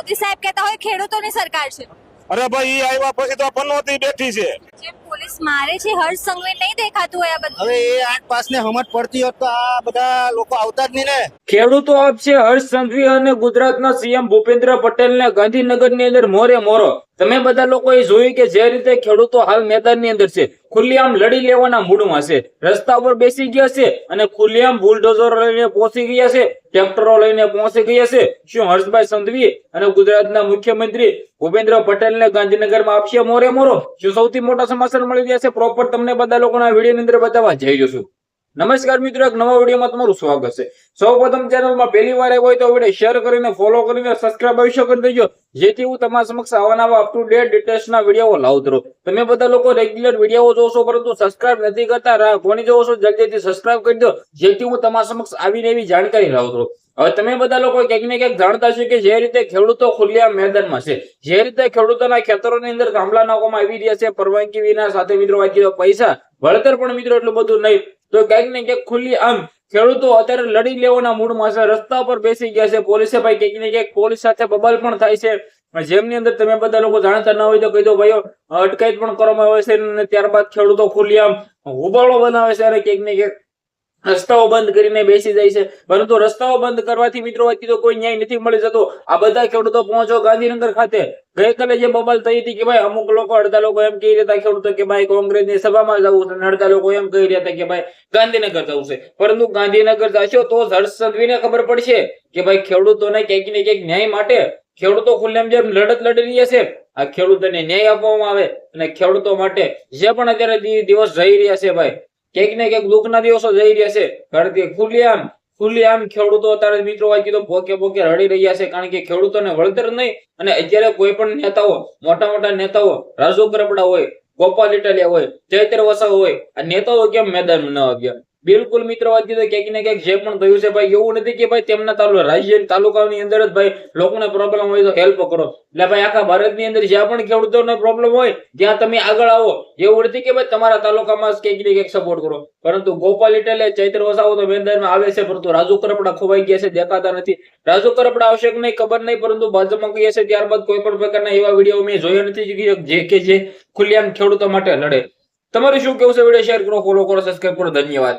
મોદી સાહેબ કહેતા હોય ખેડૂતોની સરકાર છે. અરે ભાઈ ઈ આવ્યા પછી તો પનોતી બેઠી છે. જે પોલીસ મારે છે હર્ષ સંઘવી નહીં દેખાતું હોય આ બધું. હવે એ 8 ને સમજ પડતી હોત તો આ બધા લોકો આવતા જ નહીં ને. ખેડૂતો આપશે હર્ષ સંઘવી અને ગુજરાતના સીએમ ભૂપેન્દ્ર પટેલને ગાંધીનગરની અંદર મોરે મોરો. તમે બધા લોકોએ જોયું કે જે રીતે ખેડૂતો હાલ મેદાનની અંદર છે, ખુલ્લેઆમ લડી લેવાના મૂડમાં છે, રસ્તા પર બેસી ગયા છે અને ખુલ્લેઆમ બુલડોઝર લઈને પહોંચી ગયા છે, ટ્રેક્ટરો લઈને પહોંચી ગયા છે. શું હર્ષભાઈ સંઘવી અને ગુજરાતના મુખ્યમંત્રી ભૂપેન્દ્ર પટેલને ગાંધીનગરમાં આપશે મોરે મોરો? શું સૌથી મોટા સમાચાર મળી રહ્યા છે પ્રોપર તમને બધા લોકોના વિડીયોની અંદર બતાવવા જઈ રહ્યો છું. નમસ્કાર મિત્રો, એક નવા વિડીયોમાં તમારું સ્વાગત છે. સૌપ્રથમ ચેનલમાં પહેલી વાર આવ્યો હોય તો વિડીયો શેર કરીને ફોલો કરીને સબસ્ક્રાઇબ અવશ્ય કરી દેજો, જેથી હું તમારા સમક્ષ આવા અપ ટુ ડેટ ડિટેલ્સના વિડીયો લાવતો રહું. તમે બધા લોકો રેગ્યુલર વિડીયો જોશો પરંતુ સબસ્ક્રાઇબ નથી કરતા, કોની જોવો છો જલ્દીથી સબસ્ક્રાઇબ કરી દો, જેથી હું તમારા સમક્ષ આવીને એવી જાણકારી લાવતો રહું. હવે તમે બધા લોકો ક્યાંક ને ક્યાંક જાણતા છો કે જે રીતે ખેડૂતો ખુલ્લેઆમ મેદાનમાં છે, જે રીતે ખેડૂતોના ખેતરોની અંદર થાંભલા નાખવામાં આવી રહ્યા છે પરવાનગી વિના, સાથે મિત્રો વાત કરીએ પૈસા વળતર પણ મિત્રો એટલું બધું નહીં, તો ક્યાંક ને ક્યાંક ખુલ્લી આમ ખેડૂતો અત્યારે લડી લેવાના મૂડમાં છે, રસ્તા પર બેસી ગયા છે. પોલીસે ભાઈ ક્યાંક ને ક્યાંક પોલીસ સાથે બબાલ પણ થાય છે, જેમની અંદર તમે બધા લોકો જાણતા ન હોય તો કહી દો ભાઈઓ અટકાયત પણ કરવામાં આવે છે અને ત્યારબાદ ખેડૂતો ખુલ્લી આમ હોબાળો બનાવે છે અને ક્યાંક ને ક્યાંક રસ્તાઓ બંધ કરીને બેસી જાય છે. પરંતુ રસ્તાઓ બંધ કરવાથી મિત્રો તો કોઈ ન્યાય નથી મળી જતો. આ બધા ખેડૂતો પહોંચો ગાંધીનગર ખાતે. ગઈકાલે જે બબાલ થઈ હતી કે ભાઈ અમુક લોકો અડધા લોકો એમ કહી રહ્યા ખેડૂતો કે ભાઈ કોંગ્રેસની સભામાં જવું છે, અડધા લોકો એમ કહી રહ્યા હતા કે ભાઈ ગાંધીનગર જવું છે. પરંતુ ગાંધીનગર જશો તો હર્ષ સંઘવીને ખબર પડશે કે ભાઈ ખેડૂતોને ક્યાંક ને ક્યાંક ન્યાય માટે ખેડૂતો ખુલ્લેઆમ જેમ લડત લડી રહ્યા છે, આ ખેડૂતોને ન્યાય આપવામાં આવે અને ખેડૂતો માટે જે પણ અત્યારે દિવસ રહી રહ્યા છે ભાઈ ક્યાંક ને ક્યાંક દુઃખના દિવસો જઈ રહ્યા છે. કારણ કે ખુલ્લેઆમ ખેડૂતો અત્યારે મિત્રો કીધું ભોકે ભોકે રડી રહ્યા છે, કારણ કે ખેડૂતોને વળતર નહીં. અને અત્યારે કોઈ પણ નેતાઓ, મોટા મોટા નેતાઓ, રાજુ કરપડા હોય, ગોપાલ ઇટાલિયા હોય, ચૈત્ર વસાવા હોય, આ નેતાઓ કેમ મેદાનમાં ન આવ્યા? બિલકુલ મિત્રો વાત કીધું ક્યાંક ને ક્યાંક જે પણ થયું છે ભાઈ એવું નથી કે ભાઈ તેમના રાજ્ય તાલુકાની અંદર જ ભાઈ લોકોને પ્રોબ્લેમ હોય તો હેલ્પ કરો. એટલે ભાઈ આખા ભારતની અંદર જ્યાં પણ ખેડૂતોને પ્રોબ્લેમ હોય ત્યાં તમે આગળ આવો. એવું નથી કે ભાઈ તમારા તાલુકામાં ક્યાંક ને ક્યાંક સપોર્ટ કરો. પરંતુ ગોપાલ ઇટાલિયા, ચૈત્ર વસાવો તો મેદાનમાં આવે છે, પરંતુ રાજુ કરપડા ખોવાઈ ગયા છે, દેખાતા નથી. રાજુ કરપડા આવશે કે નહીં ખબર નહીં, પરંતુ ભાજપમાં ગયા છે ત્યારબાદ કોઈ પણ પ્રકારના એવા વિડીયો મેં જોયા નથી જે ખુલ્લેઆમ ખેડૂતો માટે લડે. તમારે શું કેવું છે? વિડીયો શેર કરો, ફોલો કરો, સબસ્ક્રાઇબ કરો. ધન્યવાદ.